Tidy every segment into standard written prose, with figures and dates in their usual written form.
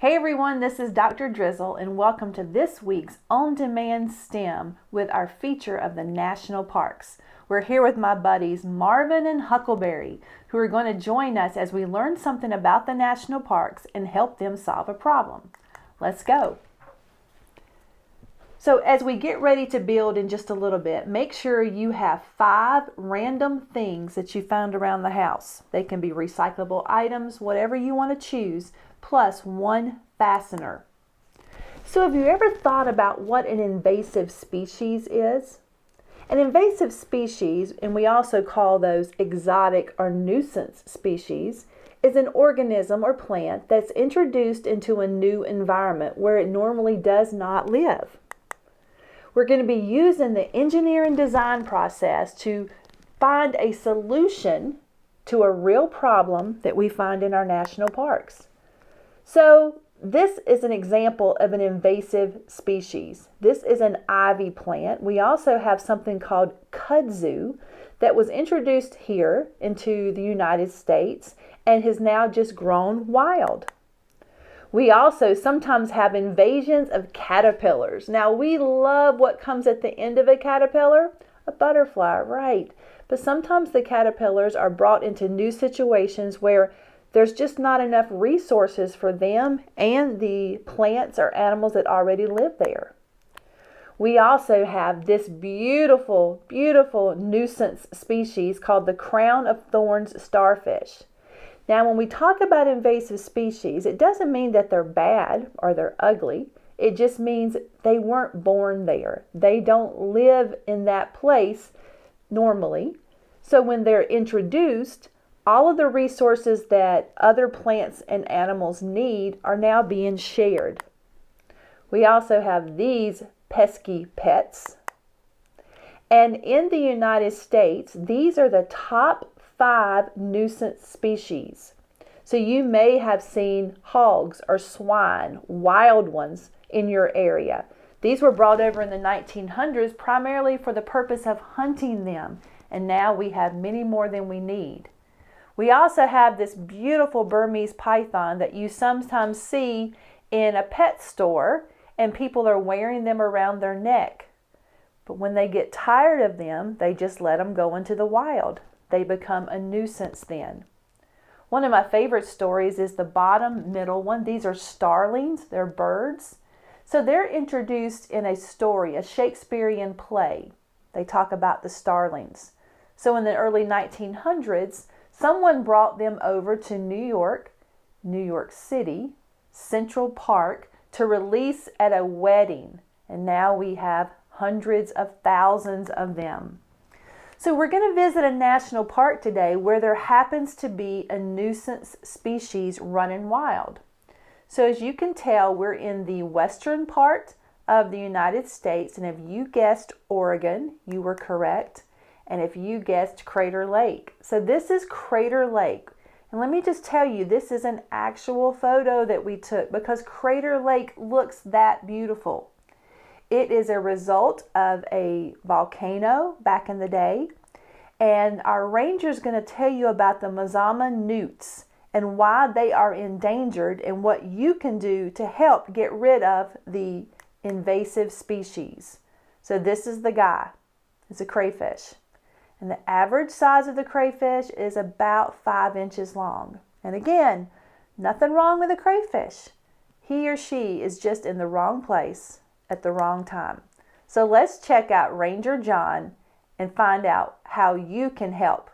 Hey everyone, this is Dr. Drizzle and welcome to this week's On-Demand STEM with our feature of the National Parks. We're here with my buddies Marvin and Huckleberry, who are going to join us as we learn something about the national parks and help them solve a problem. Let's go. So as we get ready to build in just a little bit, make sure you have 5 random things that you found around the house. They can be recyclable items, whatever you want to choose, plus 1 fastener. So have you ever thought about what an invasive species is? An invasive species, and we also call those exotic or nuisance species, is an organism or plant that's introduced into a new environment where it normally does not live. We're going to be using the engineer and design process to find a solution to a real problem that we find in our national parks. So this is an example of an invasive species. This is an ivy plant. We also have something called kudzu that was introduced here into the United States and has now just grown wild. We also sometimes have invasions of caterpillars. Now we love what comes at the end of a caterpillar, a butterfly, right? But sometimes the caterpillars are brought into new situations where there's just not enough resources for them and the plants or animals that already live there. We also have this beautiful, beautiful nuisance species called the crown of thorns starfish. Now, when we talk about invasive species, it doesn't mean that they're bad or they're ugly. It just means they weren't born there. They don't live in that place normally. So when they're introduced, all of the resources that other plants and animals need are now being shared. We also have these pesky pets. And in the United States, these are the top 5 nuisance species. So you may have seen hogs or swine, wild ones, in your area. These were brought over in the 1900s primarily for the purpose of hunting them. And now we have many more than we need. We also have this beautiful Burmese python that you sometimes see in a pet store and people are wearing them around their neck. But when they get tired of them, they just let them go into the wild. They become a nuisance then. One of my favorite stories is the bottom middle one. These are starlings, they're birds. So they're introduced in a story, a Shakespearean play. They talk about the starlings. So in the early 1900s, someone brought them over to New York City, Central Park, to release at a wedding. And now we have hundreds of thousands of them. So we're going to visit a national park today where there happens to be a nuisance species running wild. So as you can tell, we're in the western part of the United States. And if you guessed Oregon, you were correct. And if you guessed Crater Lake. So this is Crater Lake. And let me just tell you, this is an actual photo that we took because Crater Lake looks that beautiful. It is a result of a volcano back in the day. And our ranger is going to tell you about the Mazama newts and why they are endangered and what you can do to help get rid of the invasive species. So this is the guy. It's a crayfish. And the average size of the crayfish is about 5 inches long. And again, nothing wrong with a crayfish. He or she is just in the wrong place at the wrong time. So let's check out Ranger John and find out how you can help.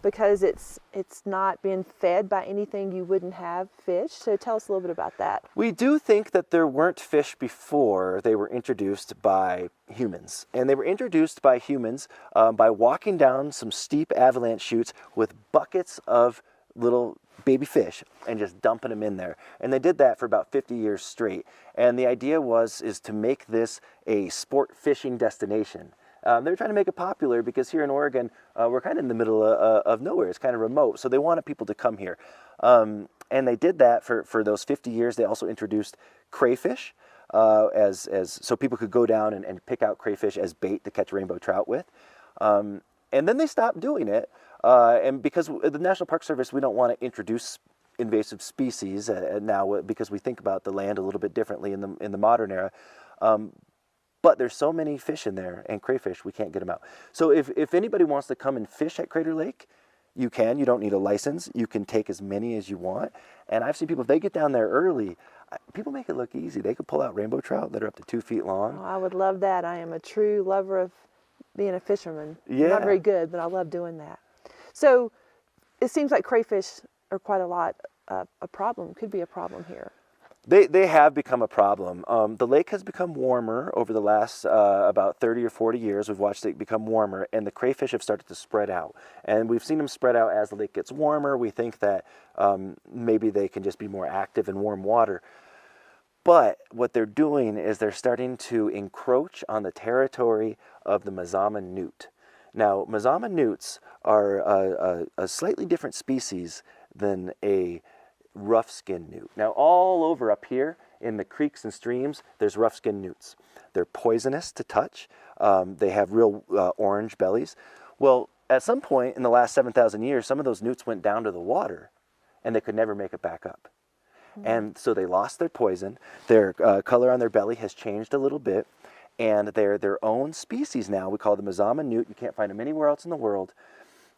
Because it's not being fed by anything you wouldn't have fish. So tell us a little bit about that. We do think that there weren't fish before they were introduced by humans. And they were introduced by humans by walking down some steep avalanche chutes with buckets of little baby fish and just dumping them in there. And they did that for about 50 years straight. And the idea is to make this a sport fishing destination. They were trying to make it popular because here in Oregon, we're kind of in the middle of nowhere. It's kind of remote. So they wanted people to come here. And they did that for those 50 years. They also introduced crayfish so people could go down and pick out crayfish as bait to catch rainbow trout with. And then they stopped doing it. And because the National Park Service, we don't want to introduce invasive species now, because we think about the land a little bit differently in the modern era. But there's so many fish in there, and crayfish, we can't get them out. So if anybody wants to come and fish at Crater Lake, you can. You don't need a license. You can take as many as you want. And I've seen people, if they get down there early, people make it look easy. They could pull out rainbow trout that are up to 2 feet long. Oh, I would love that. I am a true lover of being a fisherman. Yeah. Not very good, but I love doing that. So it seems like crayfish are quite a lot a problem, could be a problem here. They have become a problem. The lake has become warmer over the last about 30 or 40 years. We've watched it become warmer, and the crayfish have started to spread out. And we've seen them spread out as the lake gets warmer. We think that maybe they can just be more active in warm water. But what they're doing is they're starting to encroach on the territory of the Mazama newt. Now, Mazama newts are a slightly different species than a rough-skinned newt. Now, all over up here in the creeks and streams, there's rough-skinned newts. They're poisonous to touch. They have real orange bellies. Well, at some point in the last 7,000 years, some of those newts went down to the water, and they could never make it back up. And so they lost their poison. Their color on their belly has changed a little bit, and they're their own species now. We call them Mazama newt. You can't find them anywhere else in the world.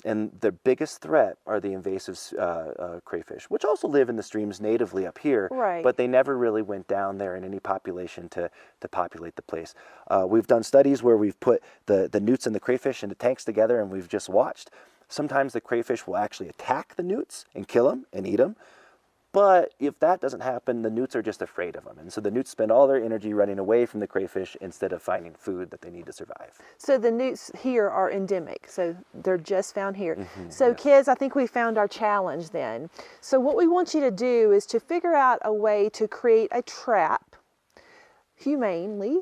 And the biggest threat are the invasive crayfish, which also live in the streams natively up here, right. But they never really went down there in any population to populate the place. We've done studies where we've put the newts and the crayfish into tanks together, and we've just watched. Sometimes the crayfish will actually attack the newts and kill them and eat them. But if that doesn't happen, the newts are just afraid of them. And so the newts spend all their energy running away from the crayfish instead of finding food that they need to survive. So the newts here are endemic. So they're just found here. So kids, I think we found our challenge then. So what we want you to do is to figure out a way to create a trap, humanely,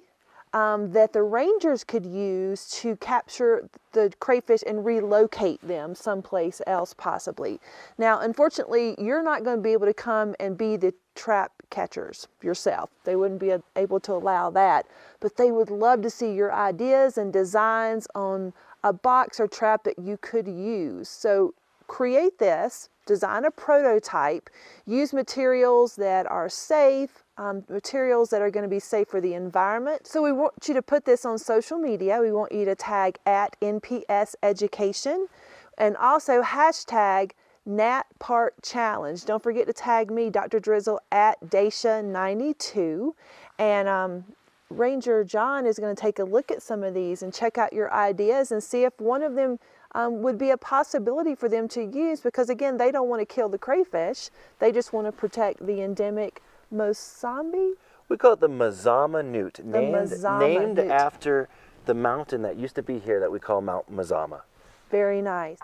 that the rangers could use to capture the crayfish and relocate them someplace else possibly. Now, unfortunately, you're not going to be able to come and be the trap catchers yourself. They wouldn't be able to allow that, but they would love to see your ideas and designs on a box or trap that you could use. So create this, design a prototype, use materials that are safe, materials that are going to be safe for the environment. So we want you to put this on social media. We want you to tag at NPS Education and also hashtag NatParkChallenge. Don't forget to tag me, Dr. Drizzle, at Daisha92. And Ranger John is going to take a look at some of these and check out your ideas and see if one of them would be a possibility for them to use, because again, they don't want to kill the crayfish. They just want to protect the endemic Mosambi? We call it the Mazama newt, named newt. after the mountain that used to be here that we call Mount Mazama. Very nice.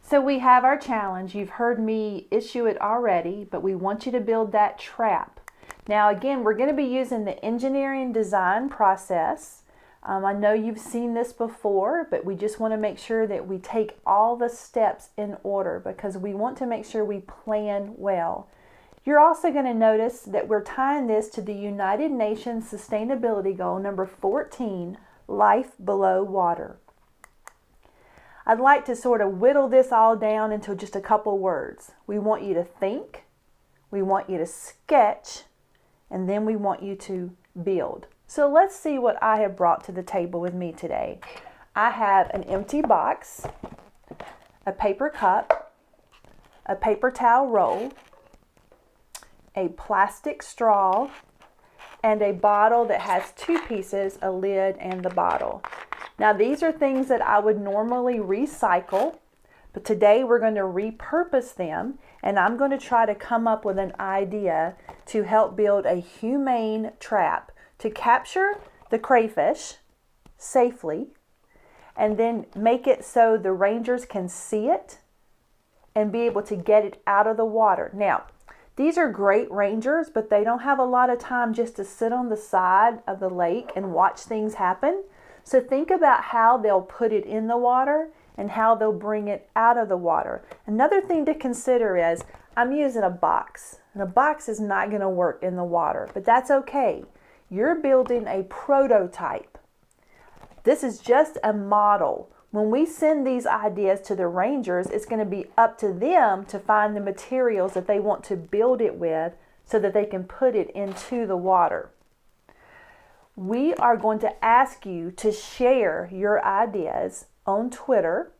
So we have our challenge. You've heard me issue it already, but we want you to build that trap. Now again, we're going to be using the engineering design process. I know you've seen this before, but we just want to make sure that we take all the steps in order because we want to make sure we plan well. You're also going to notice that we're tying this to the United Nations Sustainability Goal number 14, Life Below Water. I'd like to sort of whittle this all down into just a couple words. We want you to think, we want you to sketch, and then we want you to build. So let's see what I have brought to the table with me today. I have an empty box, a paper cup, a paper towel roll, a plastic straw, and a bottle that has two pieces, a lid and the bottle. Now these are things that I would normally recycle, but today we're going to repurpose them, and I'm going to try to come up with an idea to help build a humane trap to capture the crayfish safely, and then make it so the rangers can see it and be able to get it out of the water. Now, these are great rangers, but they don't have a lot of time just to sit on the side of the lake and watch things happen. So think about how they'll put it in the water and how they'll bring it out of the water. Another thing to consider is I'm using a box, and a box is not going to work in the water, but that's okay. You're building a prototype. This is just a model. When we send these ideas to the rangers, it's going to be up to them to find the materials that they want to build it with so that they can put it into the water. We are going to ask you to share your ideas on Twitter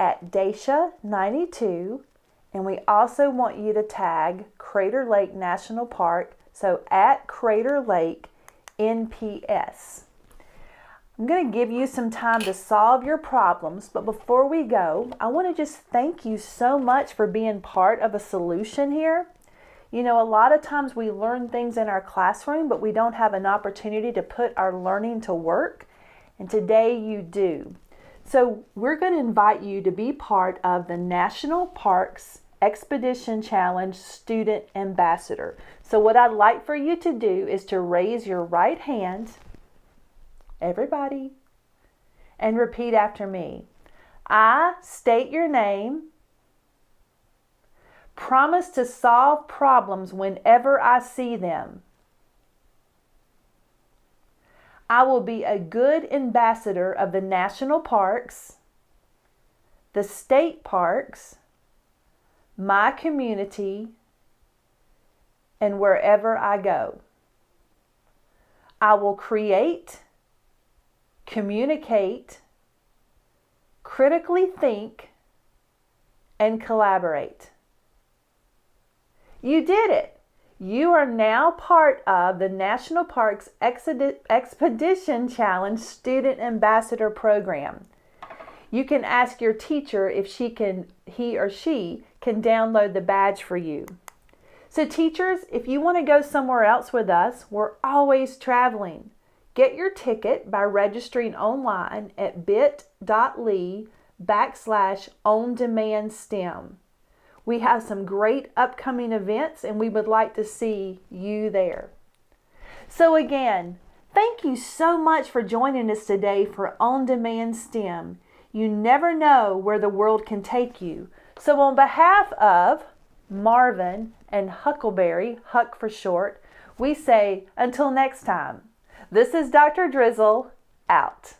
at Daisha92, and we also want you to tag Crater Lake National Park, so at Crater Lake NPS. I'm going to give you some time to solve your problems, but before we go, I want to just thank you so much for being part of a solution here. You know, a lot of times we learn things in our classroom, but we don't have an opportunity to put our learning to work, and today you do. So we're going to invite you to be part of the National Parks Expedition Challenge Student Ambassador. So what I'd like for you to do is to raise your right hand, everybody, and repeat after me. I state your name, promise to solve problems whenever I see them. I will be a good ambassador of the national parks, the state parks, my community, and wherever I go. I will create, communicate, critically think, and collaborate. You did it! You are now part of the National Parks Expedition Challenge Student Ambassador Program. You can ask your teacher if he or she can download the badge for you. So teachers, if you want to go somewhere else with us, we're always traveling. Get your ticket by registering online at bit.ly/on-demand-STEM. We have some great upcoming events and we would like to see you there. So again, thank you so much for joining us today for On Demand STEM. You never know where the world can take you. So on behalf of Marvin and Huckleberry, Huck for short, we say until next time. This is Dr. Drizzle, out.